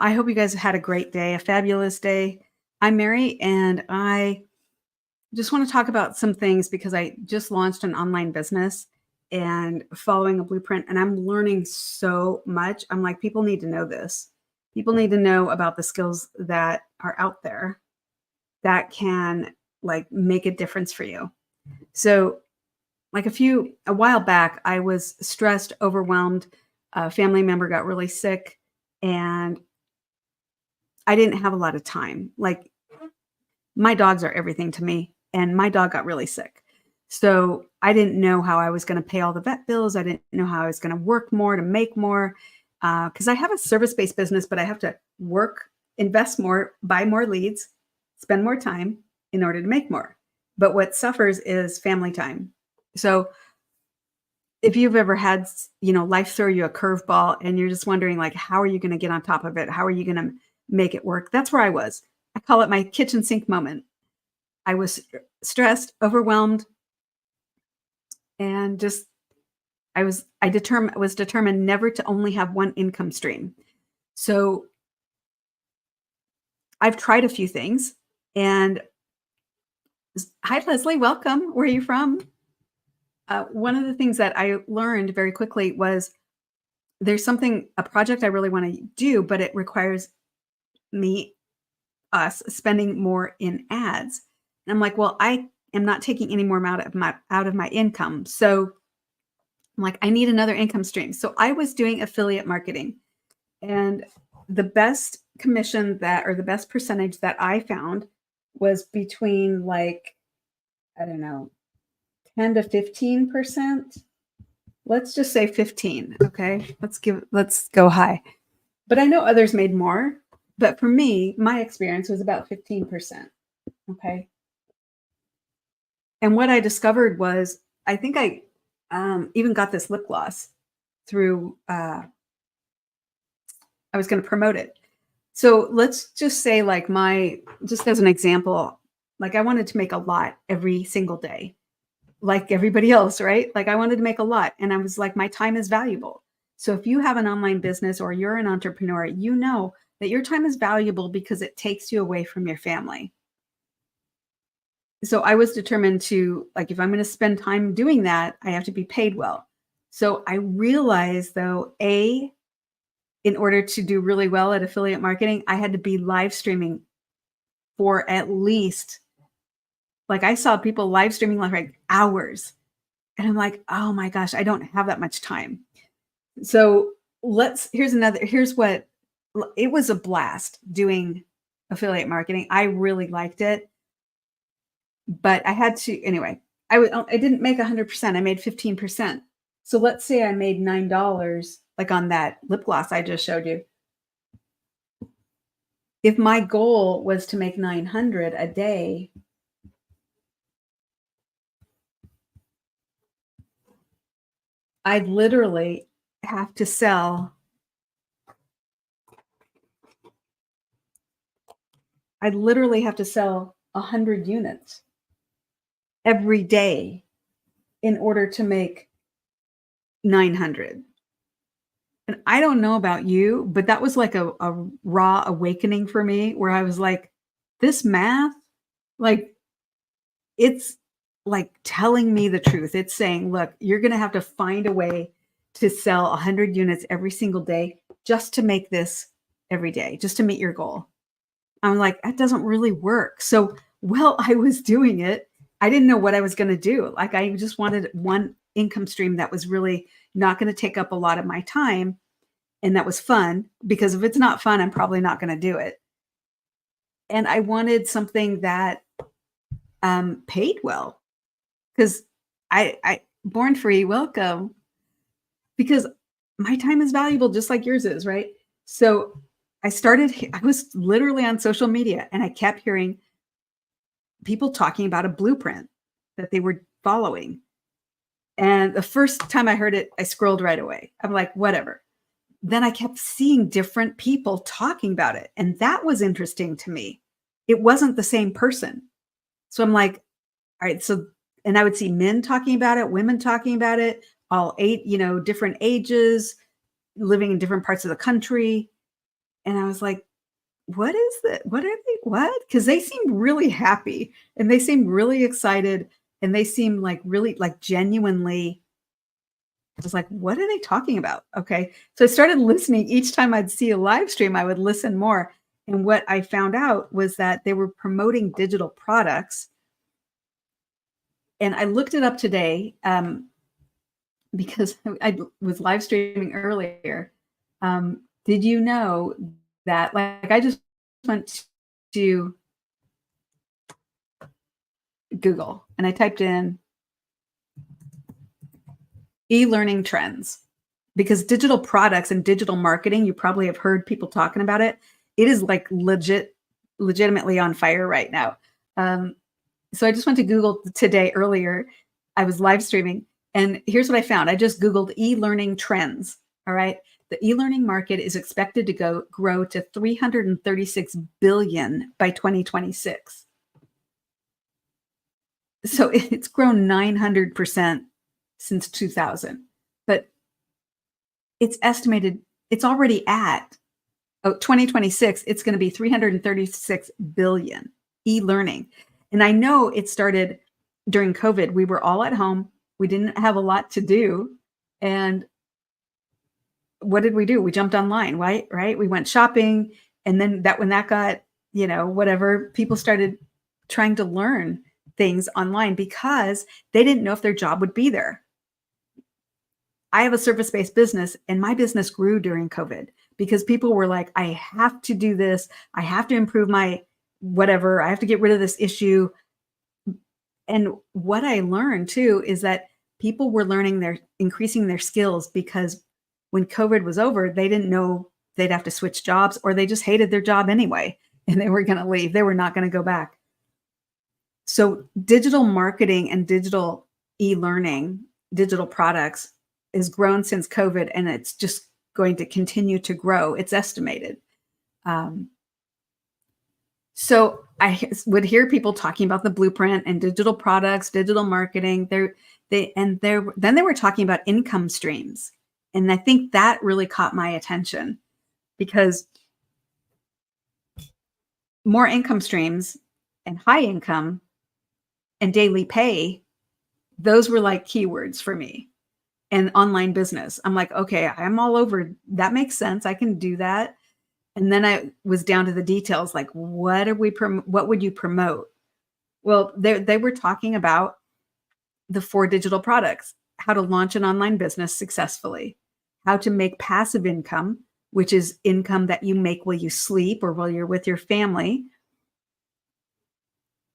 I hope you guys had a great day, a fabulous day. I'm Mary, and I just want to talk about some things because I just launched an online business and following a blueprint, and I'm learning so much. I'm like, people need to know this. People need to know about the skills that are out there that can like make a difference for you. So, like a while back, I was stressed, overwhelmed. A family member got really sick, and I didn't have a lot of time. Like, my dogs are everything to me, and my dog got really sick. So I didn't know how I was going to pay all the vet bills. I didn't know how I was going to work more to make more because I have a service based business, but I have to work, invest more, buy more leads, spend more time in order to make more. But what suffers is family time. So if you've ever had, life throw you a curveball and you're just wondering, like, how are you going to get on top of it? How are you going to make it work? That's where I was. I call it my kitchen sink moment. I was stressed, overwhelmed, and just I was determined never to only have one income stream. So I've tried a few things, and hi Leslie, welcome. Where are you from? One of the things that I learned very quickly was a project I really want to do, but it requires me us spending more in ads. And I'm like, well, I am not taking any more out of my income. So I'm like, I need another income stream. So I was doing affiliate marketing, and the best commission that or the best percentage that I found was between, like, I don't know, 10 to 15%. Let's just say 15. Okay. Let's go high. But I know others made more. But for me, my experience was about 15%. Okay. And what I discovered was I think I even got this lip gloss through, I was going to promote it. So let's just say, like, just as an example, like I wanted to make a lot every single day, like everybody else, right? Like I wanted to make a lot. And I was like, my time is valuable. So if you have an online business or you're an entrepreneur, you know that your time is valuable because it takes you away from your family. So I was determined to, like, if I'm going to spend time doing that, I have to be paid well. So I realized, though, in order to do really well at affiliate marketing, I had to be live streaming for at least, like, I saw people live streaming like hours. And I'm like, oh my gosh, I don't have that much time. So here's what it was a blast doing affiliate marketing. I really liked it, but I had to, anyway, I didn't make 100%. I made 15%. So let's say I made $9, like on that lip gloss I just showed you. If my goal was to make 900 a day, I'd literally have to sell I'd literally have to sell 100 units every day in order to make 900. And I don't know about you, but that was like a raw awakening for me where I was like, this math, like, it's like telling me the truth. It's saying, look, you're going to have to find a way to sell 100 units every single day just to make this every day, just to meet your goal. I'm like, that doesn't really work. So while I was doing it, I didn't know what I was going to do. Like, I just wanted one income stream that was really not going to take up a lot of my time and that was fun, because if it's not fun, I'm probably not going to do it. And I wanted something that paid well, because I Born Free, welcome, because my time is valuable just like yours is, right? So I was literally on social media and I kept hearing people talking about a blueprint that they were following. And the first time I heard it, I scrolled right away. I'm like, whatever. Then I kept seeing different people talking about it. And that was interesting to me. It wasn't the same person. So I'm like, all right, and I would see men talking about it, women talking about it, all different ages, living in different parts of the country. And I was like, what is that? What are they? What? Because they seemed really happy and they seemed really excited and they seemed like really like genuinely just like, what are they talking about? Okay. So I started listening each time I'd see a live stream, I would listen more. And what I found out was that they were promoting digital products. And I looked it up today because I was live streaming earlier. Did you know that, like, I just went to Google and I typed in e-learning trends because digital products and digital marketing, you probably have heard people talking about it. It is like legitimately on fire right now. Um, so I just went to Google today earlier. I was live streaming and here's what I found. I just Googled e-learning trends. All right. The e-learning market is expected to grow to 336 billion by 2026. So it's grown 900% since 2000. But it's estimated it's already at 2026, it's going to be 336 billion e-learning. And I know it started during COVID. We were all at home. We didn't have a lot to do. And what did we do? We jumped online, right? Right? We went shopping. And then that when that got, whatever, people started trying to learn things online because they didn't know if their job would be there. I have a service-based business and my business grew during COVID because people were like, I have to do this. I have to improve my whatever. I have to get rid of this issue. And what I learned too is that people were increasing their skills because when COVID was over, they didn't know they'd have to switch jobs or they just hated their job anyway and they were going to leave. They were not going to go back. So digital marketing and digital e-learning, digital products has grown since COVID and it's just going to continue to grow. It's estimated. So I would hear people talking about the blueprint and digital products, digital marketing. Then they were talking about income streams. And I think that really caught my attention because more income streams and high income and daily pay, those were like keywords for me. And online business. I'm like, okay, I'm all over. That makes sense. I can do that. And then I was down to the details, like what would you promote? Well, they were talking about the 4 digital products, how to launch an online business successfully, how to make passive income, which is income that you make while you sleep or while you're with your family.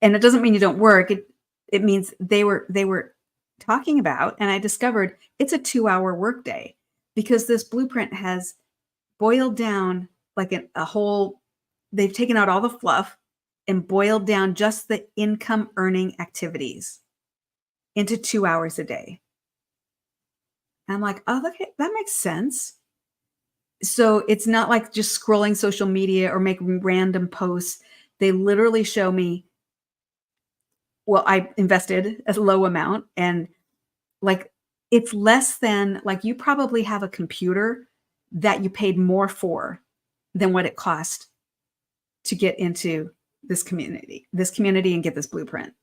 And it doesn't mean you don't work. It means they were talking about, and I discovered it's a 2-hour workday because this blueprint has boiled down like a whole, they've taken out all the fluff and boiled down just the income earning activities into 2 hours a day. And I'm like, oh, okay, that makes sense. So it's not like just scrolling social media or making random posts. They literally show me, well, I invested a low amount and like it's less than like you probably have a computer that you paid more for than what it cost to get into this community and get this blueprint.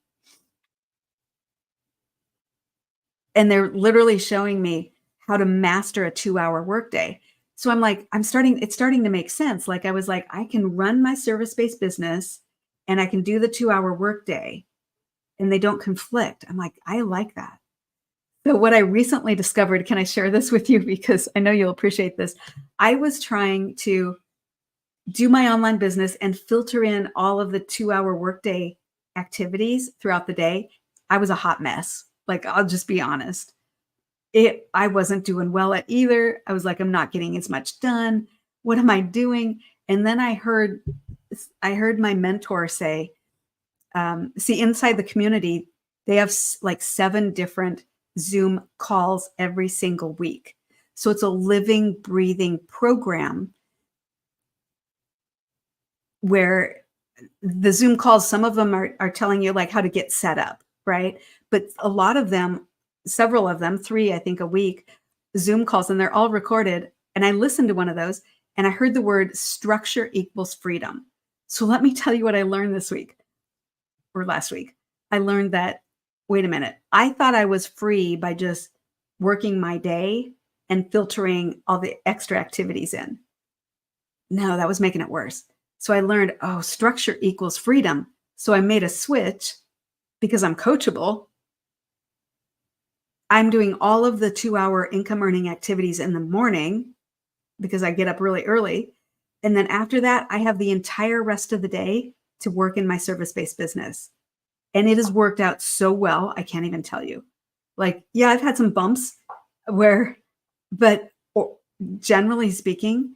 And they're literally showing me how to master a 2-hour workday. So I'm like, it's starting to make sense. Like I was like, I can run my service-based business and I can do the 2-hour workday and they don't conflict. I'm like, I like that. So what I recently discovered, can I share this with you? Because I know you'll appreciate this. I was trying to do my online business and filter in all of the 2-hour workday activities throughout the day. I was a hot mess. Like, I'll just be honest. I wasn't doing well at either. I was like, I'm not getting as much done. What am I doing? And then I heard my mentor say, see, inside the community, they have like 7 different Zoom calls every single week. So it's a living, breathing program where the Zoom calls, some of them are telling you like how to get set up, right? But a lot of them, several of them, 3, I think a week, Zoom calls, and they're all recorded. And I listened to one of those and I heard the word structure equals freedom. So let me tell you what I learned this week or last week. I learned that, wait a minute, I thought I was free by just working my day and filtering all the extra activities in. No, that was making it worse. So I learned, oh, structure equals freedom. So I made a switch because I'm coachable. I'm doing all of the 2-hour income earning activities in the morning because I get up really early. And then after that, I have the entire rest of the day to work in my service-based business. And it has worked out so well, I can't even tell you. Like, yeah, I've had some bumps but generally speaking,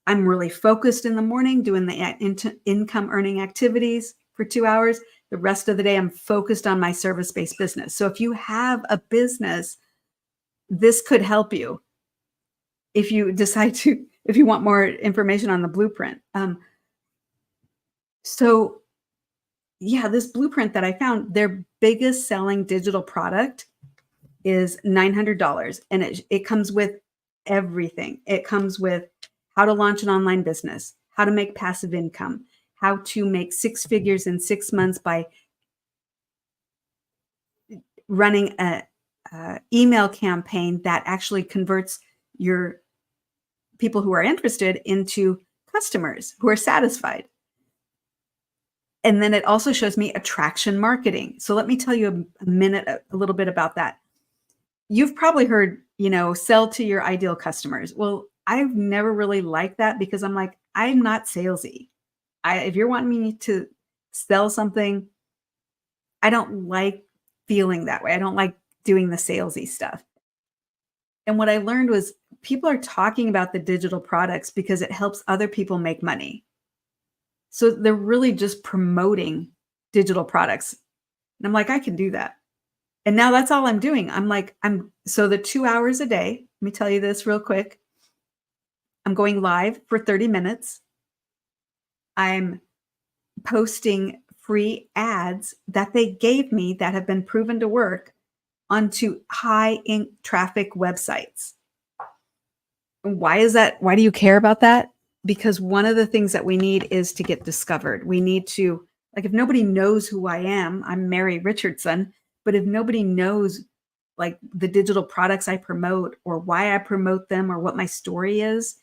I'm really focused in the morning doing the income earning activities for 2 hours. The rest of the day, I'm focused on my service-based business. So if you have a business, this could help you if you decide to, if you want more information on the blueprint. So yeah, this blueprint that I found, their biggest selling digital product is $900. And it comes with everything. It comes with how to launch an online business, how to make passive income, how to make 6 figures in 6 months by running a email campaign that actually converts your people who are interested into customers who are satisfied. And then it also shows me attraction marketing. So let me tell you a little bit about that. You've probably heard, sell to your ideal customers. Well, I've never really liked that because I'm like, I'm not salesy. If you're wanting me to sell something, I don't like feeling that way. I don't like doing the salesy stuff. And what I learned was people are talking about the digital products because it helps other people make money. So they're really just promoting digital products. And I'm like, I can do that. And now that's all I'm doing. So the 2 hours a day, let me tell you this real quick. I'm going live for 30 minutes. I'm posting free ads that they gave me that have been proven to work onto high traffic websites. Why is that? Why do you care about that? Because one of the things that we need is to get discovered. We need to, if nobody knows who I am, I'm Mary Richardson, but if nobody knows like the digital products I promote or why I promote them or what my story is,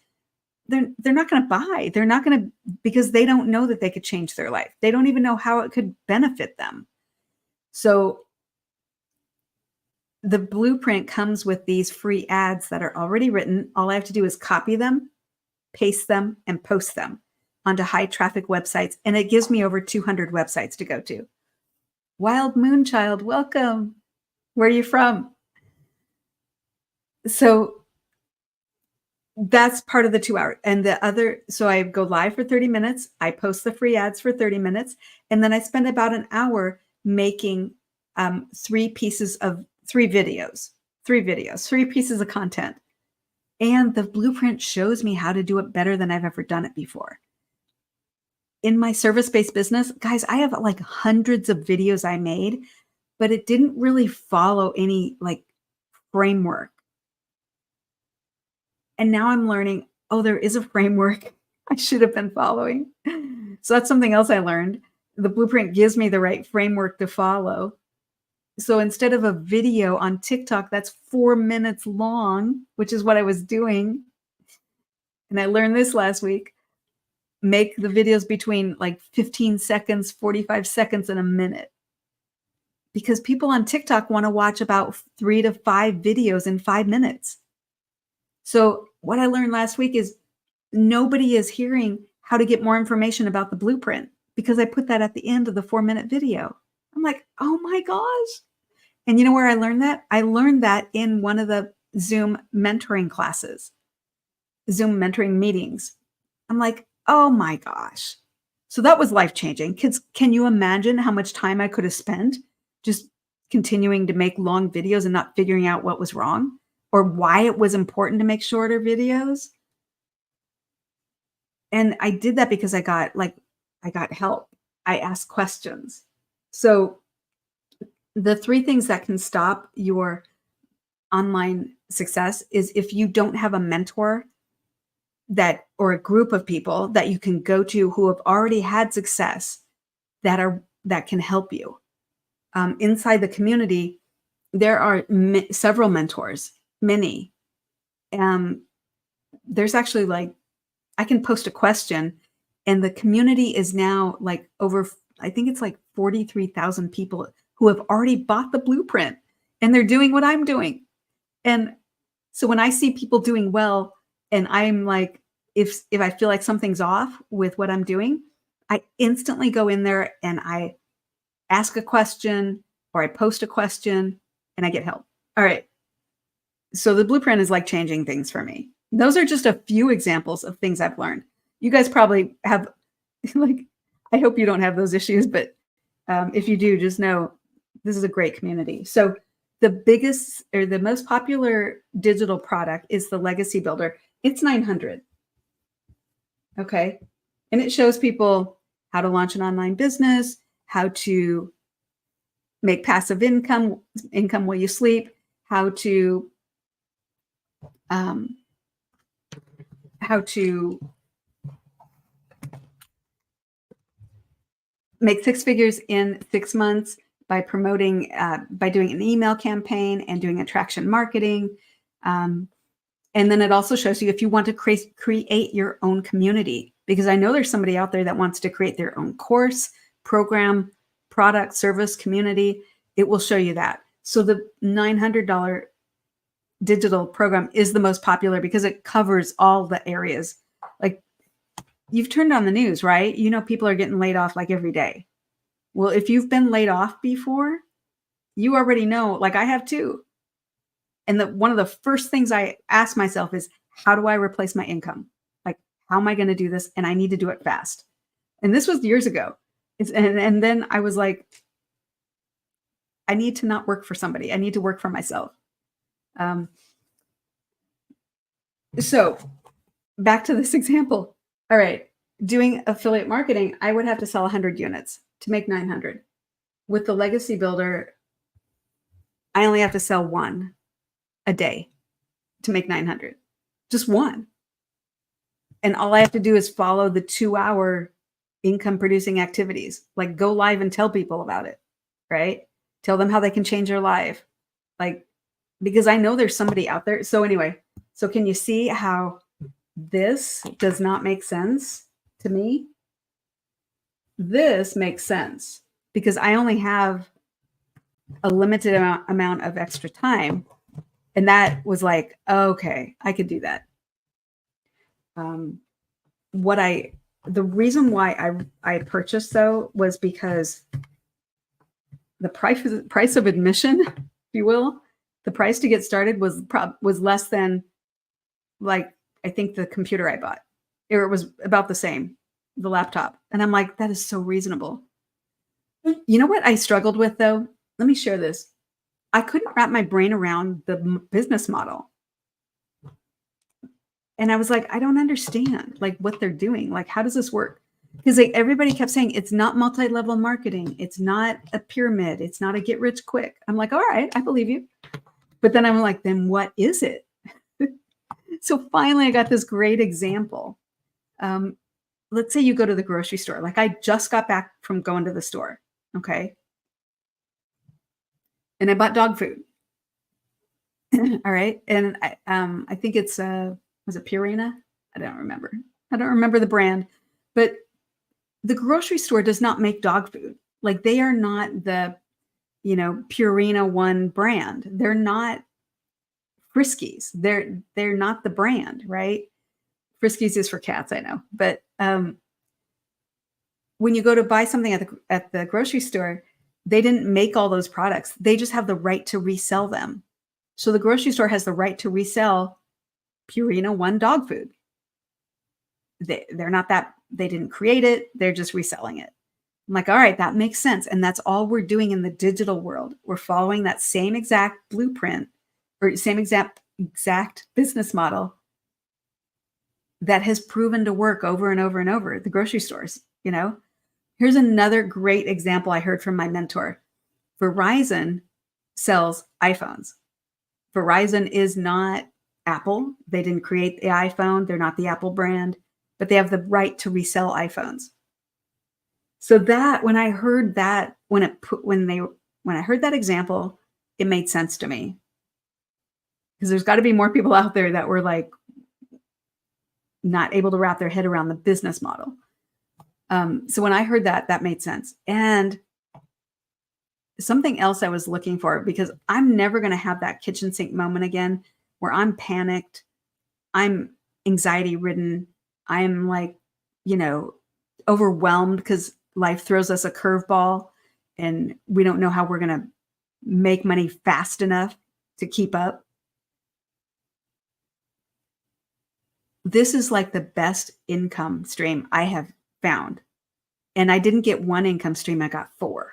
they're not going to buy. They're not going to, because they don't know that they could change their life. They don't even know how it could benefit them. So the blueprint comes with these free ads that are already written. All I have to do is copy them, paste them, and post them onto high traffic websites. And it gives me over 200 websites to go to. Wild Moonchild, welcome. Where are you from? So that's part of the 2 hour. And so I go live for 30 minutes. I post the free ads for 30 minutes. And then I spend about an hour making 3 pieces of 3 videos, 3 pieces of content. And the blueprint shows me how to do it better than I've ever done it before. In my service-based business, guys, I have like hundreds of videos I made, but it didn't really follow any framework. And now I'm learning, oh, there is a framework I should have been following. So that's something else I learned. The blueprint gives me the right framework to follow. So instead of a video on TikTok that's 4 minutes long, which is what I was doing, and I learned this last week, make the videos between 15 seconds, 45 seconds, and a minute. Because people on TikTok want to watch about 3 to 5 videos in 5 minutes. So what I learned last week is nobody is hearing how to get more information about the blueprint because I put that at the end of the 4-minute video. I'm like, oh my gosh. And you know where I learned that? I learned that in one of the Zoom mentoring classes, Zoom mentoring meetings. I'm like, oh my gosh. So that was life-changing. Kids, can you imagine how much time I could have spent just continuing to make long videos and not figuring out what was wrong or why it was important to make shorter videos? And I did that because I got help. I asked questions. So the 3 things that can stop your online success is if you don't have a mentor that, or a group of people that you can go to who have already had success that can help you. Inside the community, there are several mentors, many. There's actually like, I can post a question, and the community is now like over, I think it's like 43,000 people who have already bought the blueprint, and they're doing what I'm doing. And so when I see people doing well, and I'm like, if I feel like something's off with what I'm doing, I instantly go in there and I ask a question, or I post a question, and I get help. All right. So the blueprint is like changing things for me. Those are just a few examples of things I've learned. You guys probably have, like, I hope you don't have those issues, but if you do, just know this is a great community. So the biggest, or the most popular digital product is the Legacy Builder. It's 900. Okay. And it shows people how to launch an online business, how to make passive income while you sleep, how to make 6 figures in 6 months by promoting, by doing an email campaign and doing attraction marketing. And then it also shows you if you want to create your own community, because I know there's somebody out there that wants to create their own course, program, product, service, community. It will show you that. So the $900 digital program is the most popular because it covers all the areas. Like, you've turned on the news, right? You know, people are getting laid off like every day. Well, if you've been laid off before, you already know, like I have too. And one of the first things I ask myself is, how do I replace my income? Like, how am I going to do this? And I need to do it fast. And this was years ago. And then I was like, I need to not work for somebody. I need to work for myself. So back to this example. All right. Doing affiliate marketing, I would have to sell 100 units to make 900. With the Legacy Builder, I only have to sell one a day to make 900. Just one. And all I have to do is follow the 2-hour income producing activities, like go live and tell people about it, right? Tell them how they can change their life. Like, because I know there's somebody out there. So anyway, so can you see how this does not make sense to me? This makes sense because I only have a limited amount of extra time. And that was like, okay, I could do that. The reason why I purchased though was because the price of admission, if you will, the price to get started was less than, like, I think the computer I bought. It was about the same, the laptop. And I'm like, that is so reasonable. You know what I struggled with though? Let me share this. I couldn't wrap my brain around the business model. And I was like, I don't understand like what they're doing. Like, how does this work? Because everybody kept saying it's not multi-level marketing. It's not a pyramid. It's not a get rich quick. I'm like, all right, I believe you. But then I'm like, then what is it? So finally, I got this great example. Let's say you go to the grocery store. Like, I just got back from going to the store. Okay. And I bought dog food. All right. And I think it's, was it Purina? I don't remember. I don't remember the brand, but the grocery store does not make dog food. Like, they are not the, Purina One brand. They're not Friskies. They're not the brand, right? Friskies is for cats, I know. But when you go to buy something at the grocery store, they didn't make all those products. They just have the right to resell them. So the grocery store has the right to resell Purina One dog food. They're not that, they didn't create it. They're just reselling it. I'm like, all right, that makes sense. And that's all we're doing in the digital world. We're following that same exact blueprint or same exact business model that has proven to work over and over and over at the grocery stores. Here's another great example I heard from my mentor. Verizon sells iPhones. Verizon is not Apple. They didn't create the iPhone. They're not the Apple brand, but they have the right to resell iPhones. So that when I heard that, when I heard that example, it made sense to me because there's got to be more people out there that were like not able to wrap their head around the business model. So when I heard that, that made sense. And something else I was looking for, because I'm never going to have that kitchen sink moment again where I'm panicked, I'm anxiety ridden, I'm like, you know, overwhelmed because life throws us a curveball and we don't know how we're going to make money fast enough to keep up. This is like the best income stream I have found. And I didn't get one income stream, I got 4.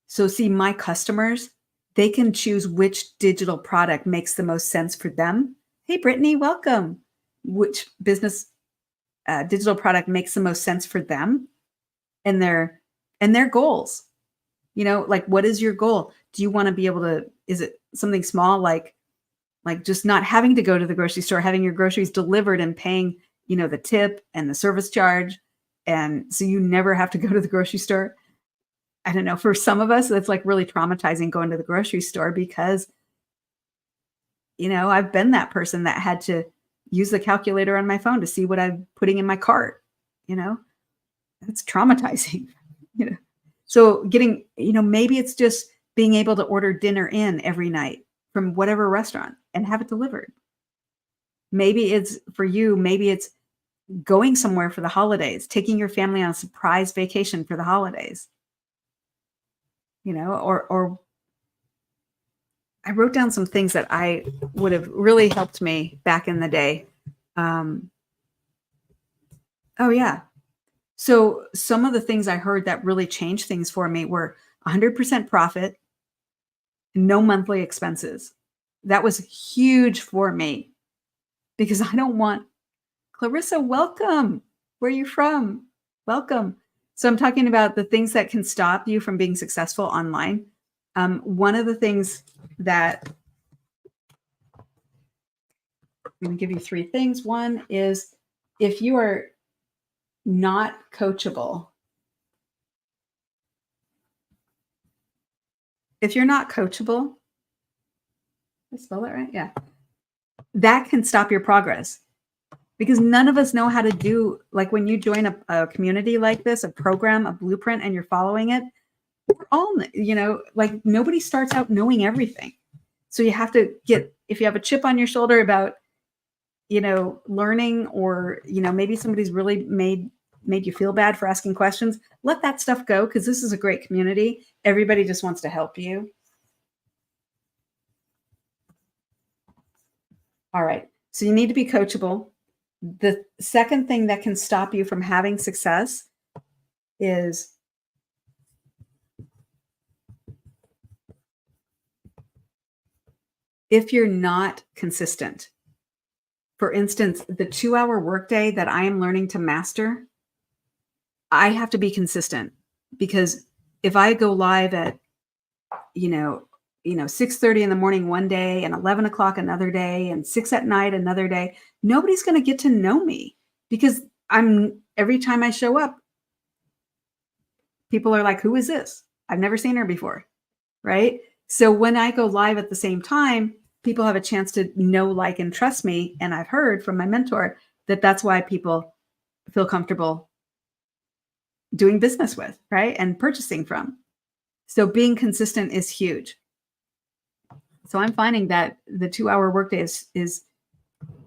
So see, my customers, they can choose which digital product makes the most sense for them. Hey, Brittany, welcome. Which business digital product makes the most sense for them and their goals. You know, like what is your goal? Do you want to be able to, is it something small like just not having to go to the grocery store, having your groceries delivered and paying, you know, the tip and the service charge. And so you never have to go to the grocery store. I don't know. For some of us, that's like really traumatizing going to the grocery store because, you know, I've been that person that had to use the calculator on my phone to see what I'm putting in my cart. You know, that's traumatizing. You know, so getting, you know, maybe it's just being able to order dinner in every night from whatever restaurant and have it delivered. Maybe it's for you, maybe it's going somewhere for the holidays, taking your family on a surprise vacation for the holidays. You know, or I wrote down some things that I would have really helped me back in the day. Oh yeah. So some of the things I heard that really changed things for me were 100% profit, no monthly expenses. That was huge for me because I don't want Clarissa, welcome. Where are you from? Welcome. So I'm talking about the things that can stop you from being successful online. One of the things that I'm going to give you 3 things. One is if you are not coachable, did I spell that right? Yeah. That can stop your progress because none of us know how to do, like when you join a community like this, a program, a blueprint, and you're following it, we're all, you know, like nobody starts out knowing everything. So you have to if you have a chip on your shoulder about, you know, learning, or, you know, maybe somebody's really made you feel bad for asking questions, let that stuff go because this is a great community. Everybody just wants to help you. All right. So you need to be coachable. The second thing that can stop you from having success is if you're not consistent. For instance, the 2-hour workday that I am learning to master, I have to be consistent because if I go live at, you know, 6:30 in the morning one day and 11 o'clock another day and 6 at night another day, nobody's going to get to know me because every time I show up, people are like, who is this? I've never seen her before. Right. So when I go live at the same time, people have a chance to know, like, and trust me. And I've heard from my mentor that that's why people feel comfortable doing business with, right, and purchasing from. So being consistent is huge. So I'm finding that the 2-hour workday is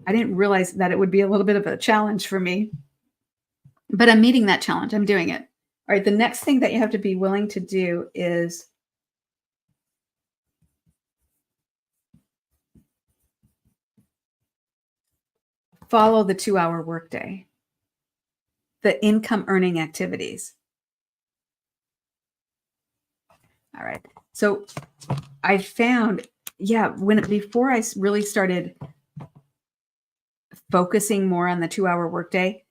I didn't realize that it would be a little bit of a challenge for me, but I'm meeting that challenge. I'm doing it. All right. The next thing that you have to be willing to do is follow the 2-hour workday, the income earning activities. All right. So I found, before I really started focusing more on the 2-hour workday,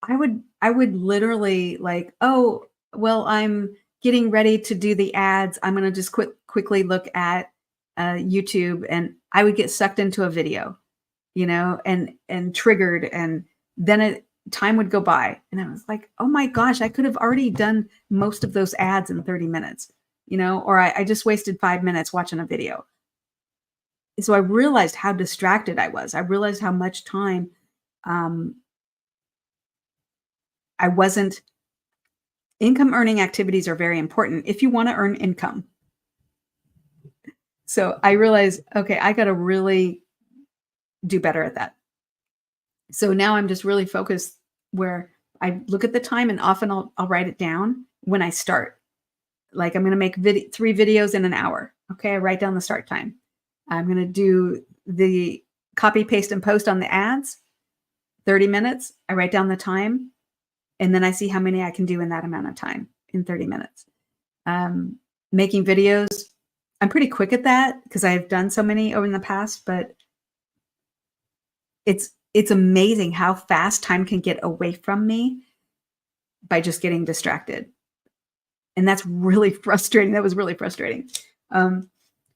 I would literally like, oh, well, I'm getting ready to do the ads. I'm going to just quickly look at YouTube, and I would get sucked into a video, and triggered, and then time would go by, and I was like, oh my gosh, I could have already done most of those ads in 30 minutes, or I just wasted 5 minutes watching a video. So I realized how distracted I was. I realized how much time um, I wasn't. Income earning activities are very important if you want to earn income. So I realized, okay, I got to really do better at that. So now I'm just really focused where I look at the time, and often I'll write it down when I start. Like I'm going to make 3 videos in an hour. Okay, I write down the start time. I'm going to do the copy, paste, and post on the ads, 30 minutes. I write down the time, and then I see how many I can do in that amount of time in 30 minutes. Making videos, I'm pretty quick at that because I've done so many over in the past, but it's amazing how fast time can get away from me by just getting distracted. And that's really frustrating. That was really frustrating. All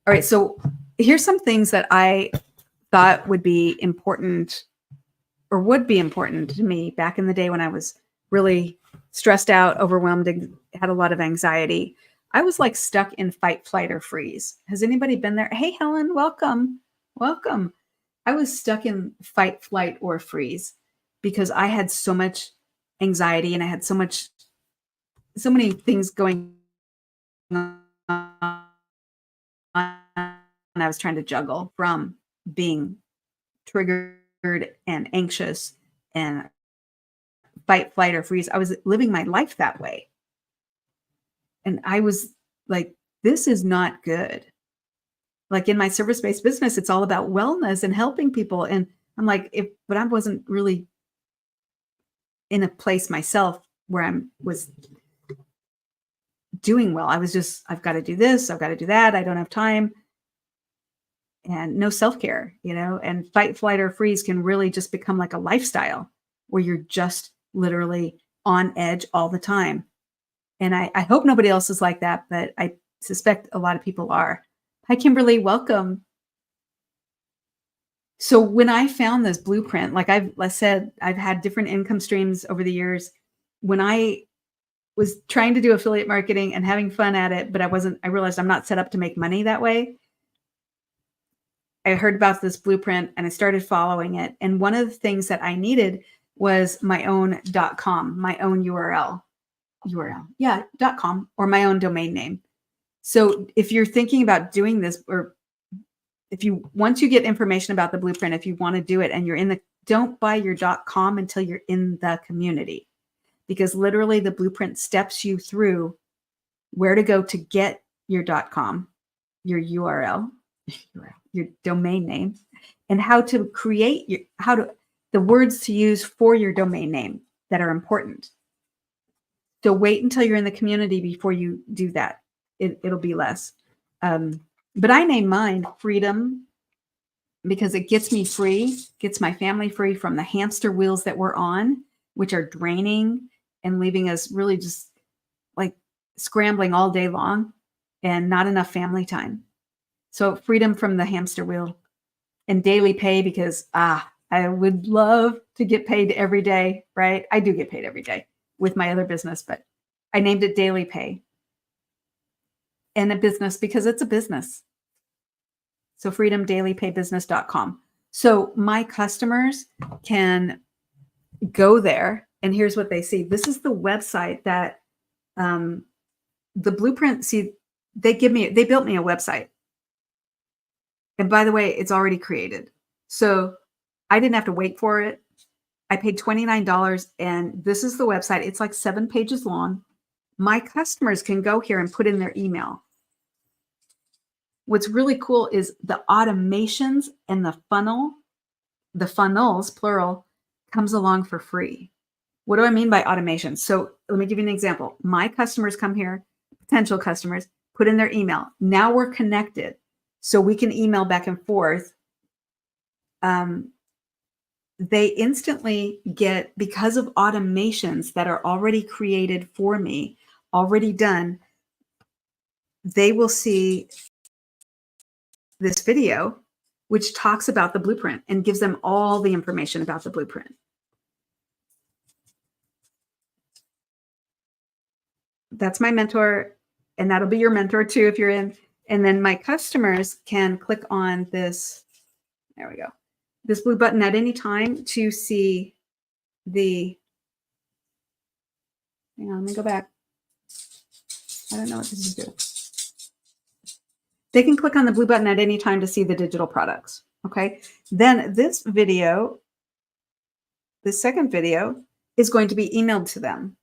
right. So here's some things that I thought would be important to me back in the day when I was really stressed out, overwhelmed, and had a lot of anxiety. I was like stuck in fight, flight, or freeze. Has anybody been there? Hey, Helen, welcome. Welcome. I was stuck in fight, flight, or freeze because I had so much anxiety and I had so many things going on. And I was trying to juggle from being triggered and anxious and fight, flight, or freeze. I was living my life that way. And I was like, this is not good. Like in my service-based business, it's all about wellness and helping people. And I'm like, but I wasn't really in a place myself where I was doing well. I was just, I've got to do this, I've got to do that. I don't have time. And no self-care, and fight, flight, or freeze can really just become like a lifestyle where you're just literally on edge all the time. And I hope nobody else is like that, but I suspect a lot of people are. Hi, Kimberly, welcome. So when I found this blueprint, like I said, I've had different income streams over the years. When I was trying to do affiliate marketing and having fun at it, but I realized I'm not set up to make money that way. I heard about this blueprint and I started following it. And one of the things that I needed was my own .com, my own URL. Yeah, .com, or my own domain name. So if you're thinking about doing this, or once you get information about the blueprint, if you want to do it and don't buy your .com until you're in the community, because literally the blueprint steps you through where to go to get your .com, your URL, your domain name, and how to create the words to use for your domain name that are important. So wait until you're in the community before you do that. It'll be less. But I named mine Freedom because it gets me free, gets my family free from the hamster wheels that we're on, which are draining and leaving us really just like scrambling all day long and not enough family time. So freedom from the hamster wheel, and daily pay because I would love to get paid every day, right? I do get paid every day with my other business, but I named it Daily Pay. And a business because it's a business. So freedomdailypaybusiness.com. So my customers can go there and here's what they see. This is the website that the blueprint, they built me a website. And by the way, it's already created. So I didn't have to wait for it. I paid $29 and this is the website. It's like 7 pages long. My customers can go here and put in their email. What's really cool is the automations and the funnels, plural, comes along for free. What do I mean by automation? So let me give you an example. My customers come here, potential customers, put in their email. Now we're connected. So we can email back and forth. They instantly get, because of automations that are already created for me, already done, they will see this video which talks about the blueprint and gives them all the information about the blueprint. That's my mentor, and that'll be your mentor too if you're in. And then my customers can click on this, there we go, this blue button at any time to see the, hang on, let me go back. I don't know what this is doing. They can click on the blue button at any time to see the digital products, okay? Then this video, the second video, is going to be emailed to them.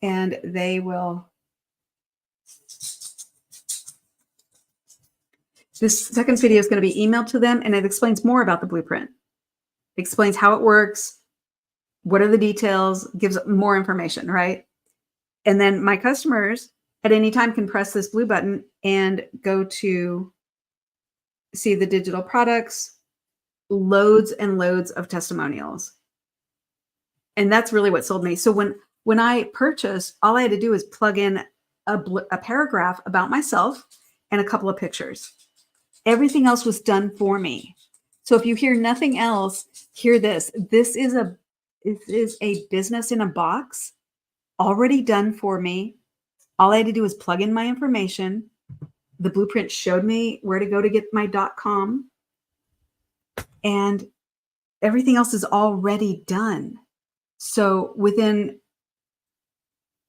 And they will, this second video is going to be emailed to them, and it explains more about the blueprint. It explains how it works, what are the details, gives more information, right? And then my customers at any time can press this blue button and go to see the digital products, loads and loads of testimonials. And that's really what sold me. So when I purchased, all I had to do is plug in a paragraph about myself and a couple of pictures. Everything else was done for me. So if you hear nothing else, hear this. This is a business in a box, already done for me. All I had to do was plug in my information. The blueprint showed me where to go to get my .com, and everything else is already done. So within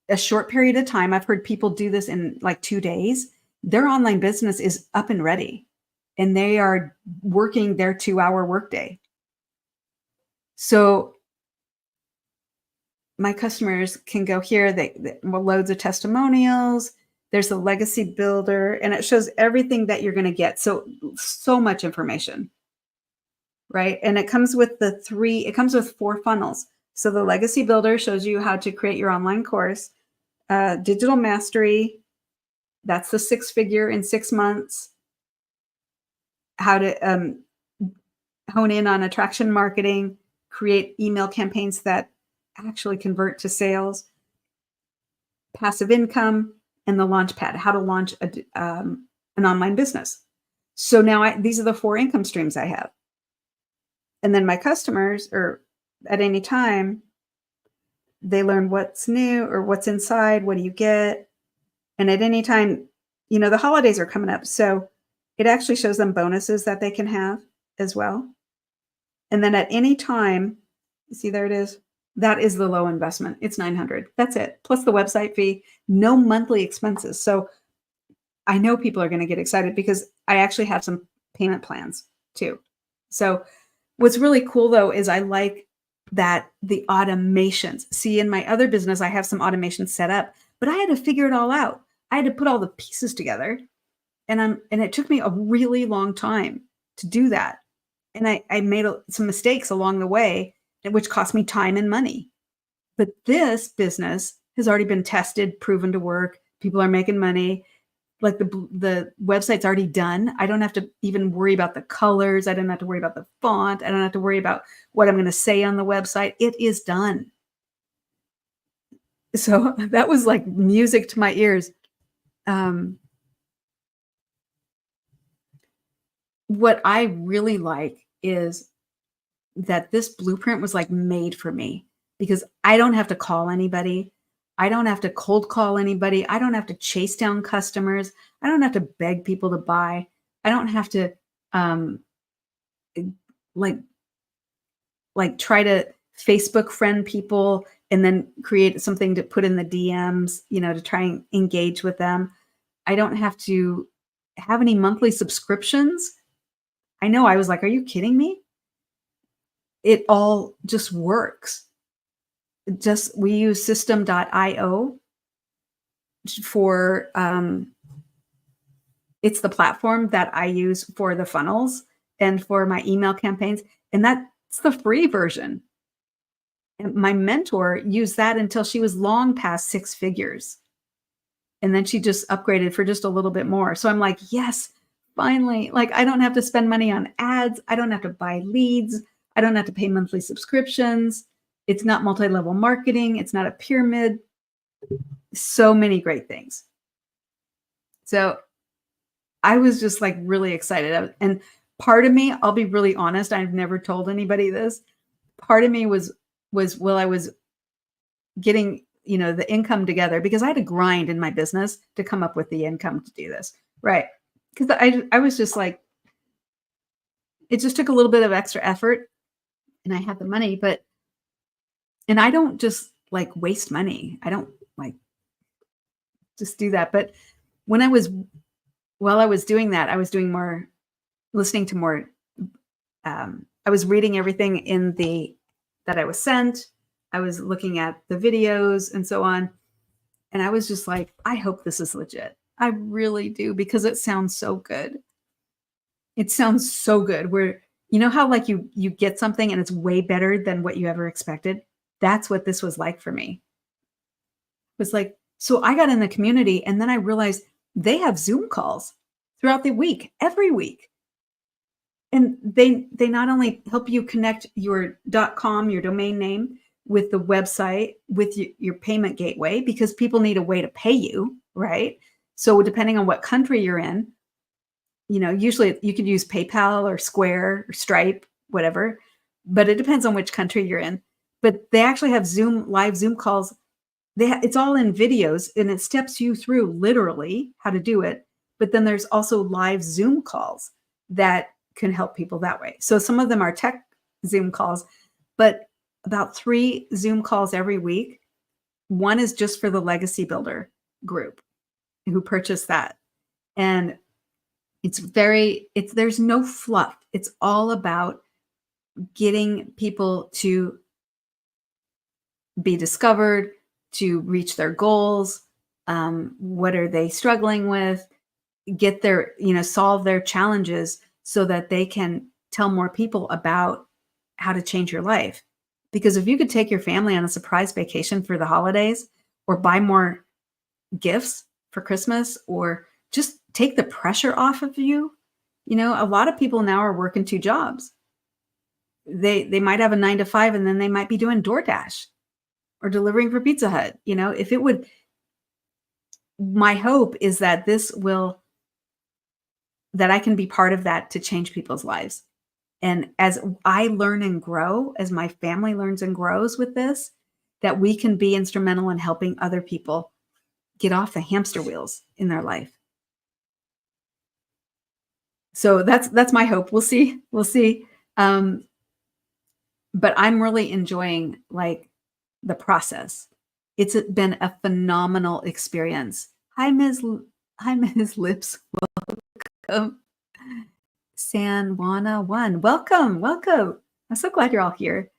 a short period of time, I've heard people do this in like 2 days. Their online business is up and ready, and they are working their 2-hour workday. So my customers can go here. They loads of testimonials. There's a legacy builder, and it shows everything that you're going to get. So much information, right? And it comes with it comes with 4 funnels. So the legacy builder shows you how to create your online course. Digital mastery, that's the 6-figure in 6 months. How to hone in on attraction marketing, create email campaigns that actually convert to sales, passive income, and the launch pad, how to launch an online business. So now these are the 4 income streams I have. And then my customers, or at any time, they learn what's new or what's inside, what do you get? And at any time, the holidays are coming up. So it actually shows them bonuses that they can have as well. And then at any time, you see there it is. That is the low investment. It's $900. That's it. Plus the website fee, no monthly expenses. So I know people are going to get excited because I actually have some payment plans too. So what's really cool though, is I like that the automations. See, in my other business, I have some automations set up, but I had to figure it all out. I had to put all the pieces together, and it took me a really long time to do that. And I made some mistakes along the way, which cost me time and money. But this business has already been tested, proven to work. People are making money. Like the website's already done. I don't have to even worry about the colors. I don't have to worry about the font. I don't have to worry about what I'm going to say on the website. It is done. So that was like music to my ears. What I really like is that this blueprint was like made for me, because I don't have to call anybody. I don't have to cold call anybody. I don't have to chase down customers. I don't have to beg people to buy. I don't have to like try to Facebook friend people and then create something to put in the DMs, to try and engage with them. I don't have to have any monthly subscriptions. I know, I was like, are you kidding me? It all just works. We use system.io for, it's the platform that I use for the funnels and for my email campaigns. And that's the free version. And my mentor used that until she was long past 6 figures. And then she just upgraded for just a little bit more. So I'm like, yes, finally, like I don't have to spend money on ads. I don't have to buy leads. I don't have to pay monthly subscriptions. It's not multi-level marketing. It's not a pyramid. So many great things. So I was just like really excited. And part of me, I'll be really honest, I've never told anybody this. Part of me was while I was getting, the income together, because I had to grind in my business to come up with the income to do this. Right. Because I was just like, it just took a little bit of extra effort and I had the money, and I don't just like waste money. I don't like just do that. But when while I was doing that, I was doing more, listening to more, I was reading everything that I was sent. I was looking at the videos and so on. And I was just like, I hope this is legit. I really do, because it sounds so good. It sounds so good. Where how like you get something and it's way better than what you ever expected. That's what this was like for me. It was like, so I got in the community and then I realized they have Zoom calls throughout the week, every week. And they not only help you connect your .com, your domain name, with the website, with your payment gateway, because people need a way to pay you, right? So depending on what country you're in, usually you could use PayPal or Square or Stripe, whatever, but it depends on which country you're in. But they actually have live Zoom calls. It's all in videos and it steps you through literally how to do it. But then there's also live Zoom calls that can help people that way. So some of them are tech Zoom calls, but about 3 Zoom calls every week. One is just for the Legacy Builder group who purchased that. And there's no fluff. It's all about getting people to be discovered, to reach their goals. What are they struggling with? Get their, solve their challenges so that they can tell more people about how to change your life. Because if you could take your family on a surprise vacation for the holidays, or buy more gifts for Christmas, or just take the pressure off of you, a lot of people now are working 2 jobs. They might have a 9 to 5 and then they might be doing DoorDash or delivering for Pizza Hut. If it would, my hope is that that I can be part of that to change people's lives. And as I learn and grow, as my family learns and grows with this, that we can be instrumental in helping other people get off the hamster wheels in their life. So that's my hope. We'll see. We'll see. But I'm really enjoying like the process. It's been a phenomenal experience. Hi, Ms. Lips. Welcome. Sanwana One. Welcome. I'm so glad you're all here.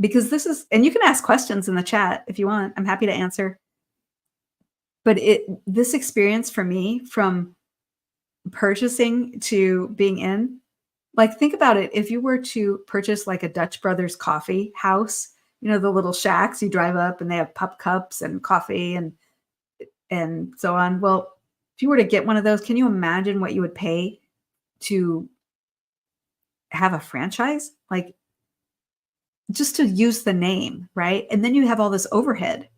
Because this is, and you can ask questions in the chat if you want. I'm happy to answer. But this experience for me, from purchasing to being in, like, think about it. If you were to purchase like a Dutch Brothers coffee house, the little shacks you drive up and they have pup cups and coffee and so on. Well, if you were to get one of those, can you imagine what you would pay to have a franchise? Like, just to use the name, right? And then you have all this overhead.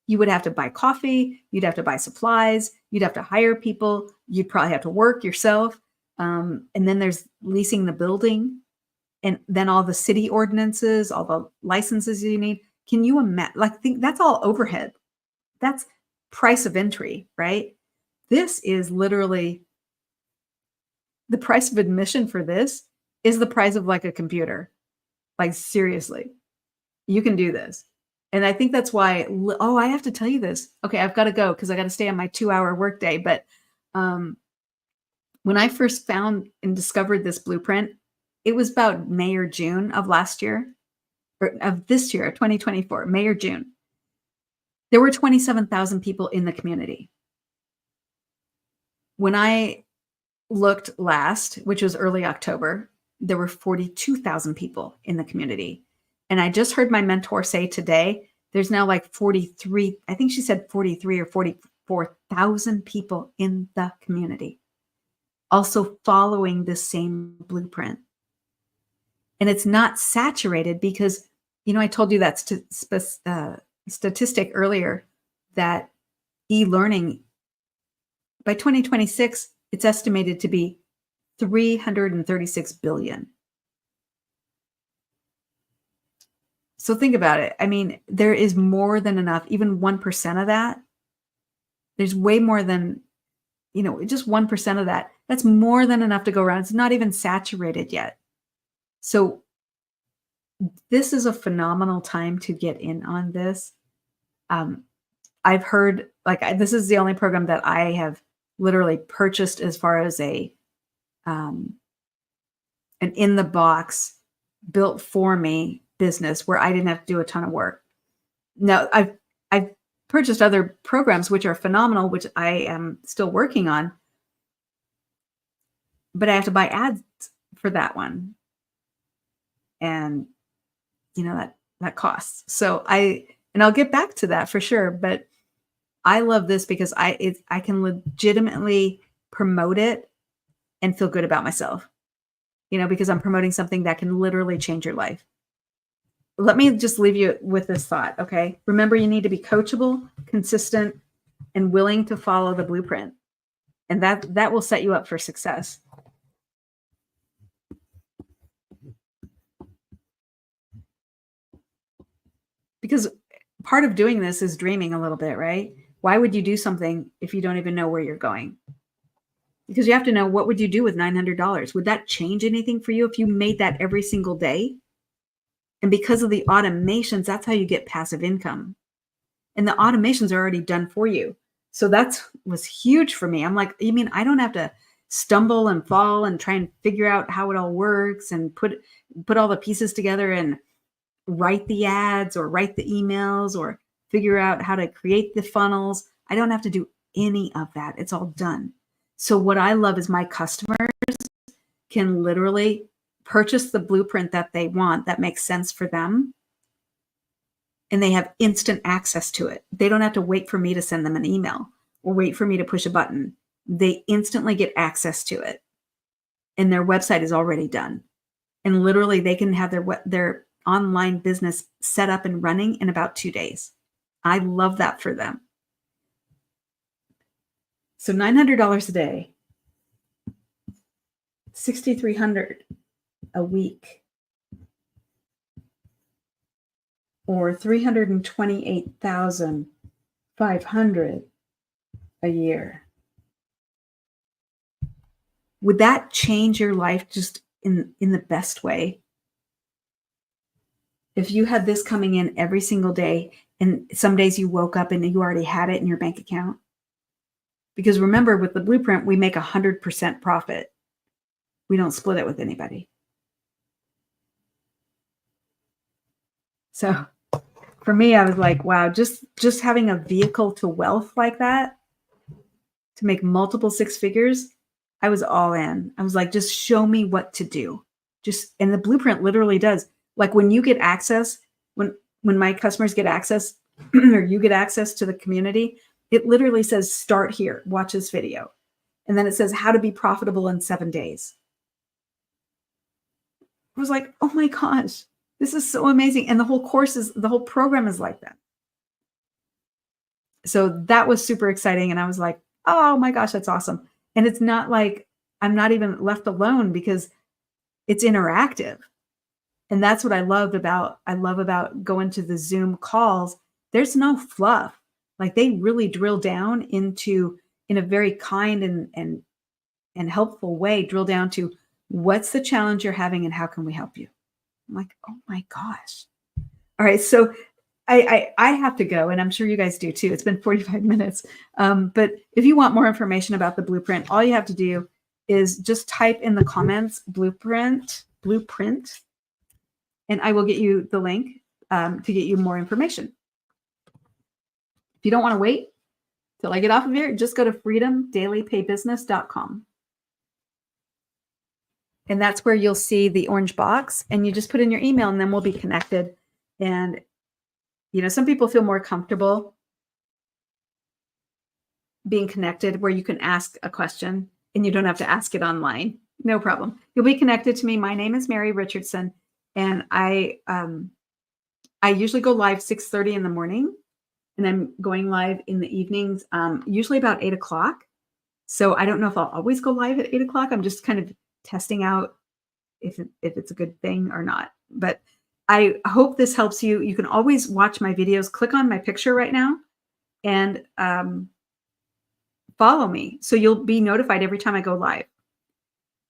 You would have to buy coffee, you'd have to buy supplies, you'd have to hire people, you'd probably have to work yourself. And then there's leasing the building, and then all the city ordinances, all the licenses you need. Can you imagine? Like, think that's all overhead. That's price of entry, right? This is literally the price of admission for this is the price of like a computer. Like, seriously, you can do this. And I think that's why, I have to tell you this. Okay, I've got to go because I got to stay on my 2-hour workday. But when I first found and discovered this blueprint, it was about May or June of last year, or of this year, 2024, May or June. There were 27,000 people in the community. When I looked last, which was early October, there were 42,000 people in the community. And I just heard my mentor say today, there's now like 43, I think she said 43 or 44,000 people in the community, also following this same blueprint. And it's not saturated because, I told you that statistic earlier, that e-learning by 2026, It's estimated to be 336 billion. So think about it. I mean, there is more than enough, even 1% of that. There's way more than, just 1% of that. That's more than enough to go around. It's not even saturated yet. So this is a phenomenal time to get in on this. I've heard, this is the only program that I have literally purchased as far as an in the box built for me business where I didn't have to do a ton of work. Now I've purchased other programs which are phenomenal, which I am still working on, but I have to buy ads for that one. And that costs. So I'll get back to that for sure, but I love this because I can legitimately promote it and feel good about myself, because I'm promoting something that can literally change your life. Let me just leave you with this thought, okay? Remember, you need to be coachable, consistent, and willing to follow the blueprint. And that will set you up for success. Because part of doing this is dreaming a little bit, right? Why would you do something if you don't even know where you're going? Because you have to know, what would you do with $900? Would that change anything for you if you made that every single day? And because of the automations, that's how you get passive income. And the automations are already done for you. So that was huge for me. I'm like, you mean I don't have to stumble and fall and try and figure out how it all works and put all the pieces together and write the ads or write the emails or figure out how to create the funnels. I don't have to do any of that. It's all done. So what I love is my customers can literally purchase the blueprint that they want, that makes sense for them, and they have instant access to it. They don't have to wait for me to send them an email or wait for me to push a button. They instantly get access to it, and their website is already done. And literally they can have their online business set up and running in about 2 days. I love that for them. So $900 a day, $6,300 a week, or $328,500 a year. Would that change your life just in the best way? If you had this coming in every single day, and some days you woke up and you already had it in your bank account. Because remember, with the blueprint, we make 100% profit. We don't split it with anybody. So for me, I was like, wow, just having a vehicle to wealth like that, to make multiple six figures, I was all in. I was like, just show me what to do. And the blueprint literally does. Like when you get access, when my customers get access or you get access to the community, it literally says, start here, watch this video. And then it says how to be profitable in 7 days. I was like, oh my gosh, this is so amazing. And the whole program is like that. So that was super exciting. And I was like, oh my gosh, that's awesome. And it's not like I'm not even left alone because it's interactive. And that's what I love about going to the Zoom calls. There's no fluff. Like they really drill down into, in a very kind and helpful way, drill down to what's the challenge you're having and how can we help you? I'm like, oh my gosh. All right. So I have to go, and I'm sure you guys do too. It's been 45 minutes. But if you want more information about the blueprint, all you have to do is just type in the comments blueprint, and I will get you the link to get you more information. If you don't want to wait till I get off of here, just go to freedomdailypaybusiness.com. And that's where you'll see the orange box, and you just put in your email, and then we'll be connected. And, some people feel more comfortable being connected where you can ask a question and you don't have to ask it online. No problem. You'll be connected to me. My name is Mary Richardson, and I usually go live 6:30 in the morning, and I'm going live in the evenings, usually about 8 o'clock. So I don't know if I'll always go live at 8 o'clock. I'm just kind of testing out if it's a good thing or not. But I hope this helps you. You can always watch my videos. Click on my picture right now and follow me so you'll be notified every time I go live.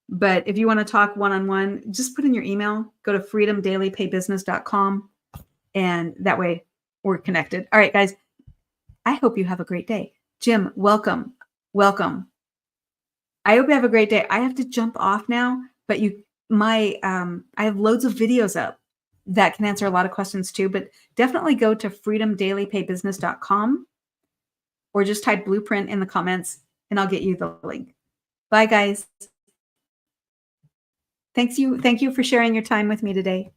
But if you want to talk one-on-one, just put in your email, go to freedomdailypaybusiness.com, and that way we're connected. All right, guys, I hope you have a great day. Jim, welcome. Welcome. I hope you have a great day. I have to jump off now, but I have loads of videos up that can answer a lot of questions too, but definitely go to freedomdailypaybusiness.com or just type blueprint in the comments and I'll get you the link. Bye guys. Thank you for sharing your time with me today.